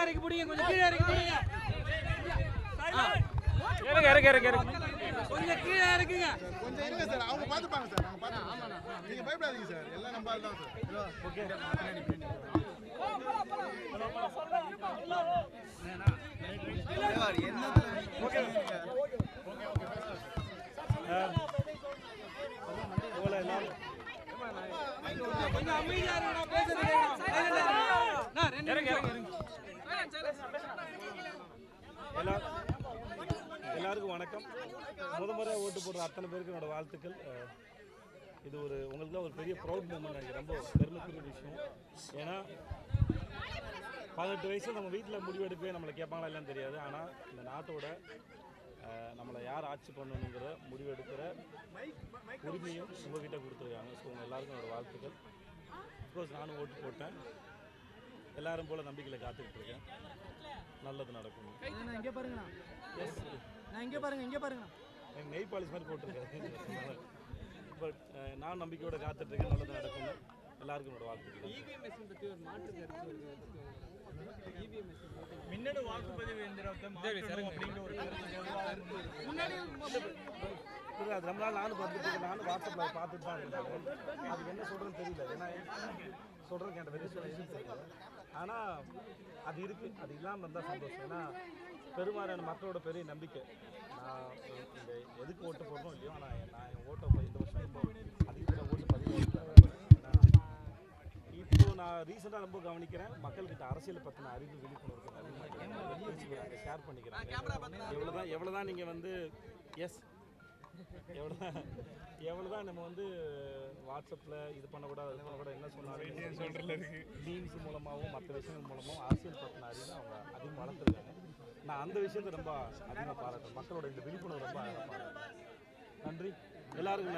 இறக்கி பிடிங்க, கொஞ்சம் கீழே இறக்கி பிடிங்க. கொஞ்சம் கீழே இருக்குங்க. கொஞ்சம் இருங்க சார், அவங்க பார்த்துப்பாங்க சார். அவங்க பார்த்துப்பாங்க. நீங்க பயப்படாதீங்க சார், எல்லாம் நம்ம ஆள் தான் சார். ஓகே. கொஞ்சம் அமைதியா இருங்கடா, பேசுறீங்க. எல்லாருக்கும் வணக்கம். முறை ஓட்டு போடுற அத்தனை பேருக்கு என்னோட வாழ்த்துக்கள். இது உங்களுக்குலாம் ஒரு பெரிய ப்ரௌட் மூமெண்ட், எனக்கு ரொம்ப பெருமைக்குரிய விஷயம். ஏன்னா 18 வயசு நம்ம வீட்டில் முடிவெடுக்கவே நம்மளை கேட்பாங்களா இல்லைன்னு தெரியாது. ஆனால் இந்த நாட்டோட நம்மளை யார் ஆட்சி பண்ணணுங்கிற முடிவெடுக்கிற உரிமையும் உங்ககிட்ட கொடுத்துருக்காங்க. ஸோ உங்கள் எல்லாருக்கும் என்னோட வாழ்த்துக்கள். அஃப்கோர்ஸ் நானும் ஓட்டு போட்டேன். எல்லாரும் போல் நம்பிக்கையில் காத்துக்கிட்டு இருக்கேன். நல்லது நடக்கும். இங்கே பாருங்க, இங்கே பாருங்க. எனக்கு நெய் பாலிஷ் மாதிரி போட்டிருக்காரு. பட் நான் நம்பிக்கையோட காத்துட்டு இருக்கேன். நல்லது நடக்கும். எல்லாருக்கும் என்னோட வாழ்த்துக்கள். மின்னணு வாக்குப்பதிவு எந்திரத்தை மாற்றணும் அப்படிங்கிற ஒரு அது ரொம்ப நாள் நானும் வாட்ஸ்அப்பில் பார்த்துட்டு தான் இருக்கேன். அதுக்கு என்ன சொல்கிறேன்னு தெரியல. ஏன்னா சொல்கிறதுக்கு என்கிட்ட வெரி சொல்யூஷன் தெரியல. ஆனால் அது இருக்குது. அது இல்லாமல் இருந்தால் சந்தோஷம். ஏன்னா பெரும்பாலான மக்களோட பெரிய நம்பிக்கை. நான் இந்த எதுக்கு ஓட்டு போடணும் இல்லையோ, ஆனால் நான் என் ஓட்டை இந்த வருஷம் ரொம்ப அதிகமாக ஓட்டு பதிவு. இப்போ நான் ரீசெண்டாக ரொம்ப கவனிக்கிறேன், மக்கள்கிட்ட அரசியல் பற்றின அறிவு விழிப்புணர்வு ஷேர் பண்ணிக்கிறேன். எவ்வளோதான் நீங்கள் வந்து எவ்வளோதான் நம்ம வந்து வாட்ஸ்அப்பில் இது பண்ணக்கூடாது அது பண்ணக்கூடாது என்ன சொன்னாலும் மீம்ஸ் மூலமாகவும் மற்ற விஷயங்கள் மூலமாகவும் அரசியல் பற்றின அறிவு அவங்க அதிகமாக வளர்த்துருக்காங்க. நான் அந்த விஷயத்தை ரொம்ப அதிகமாக பாராட்டுறேன். மக்களோட இந்த விழிப்புணர்வு ரொம்ப அழகாக பாராட்டுறேன். நன்றி எல்லாருக்கும்.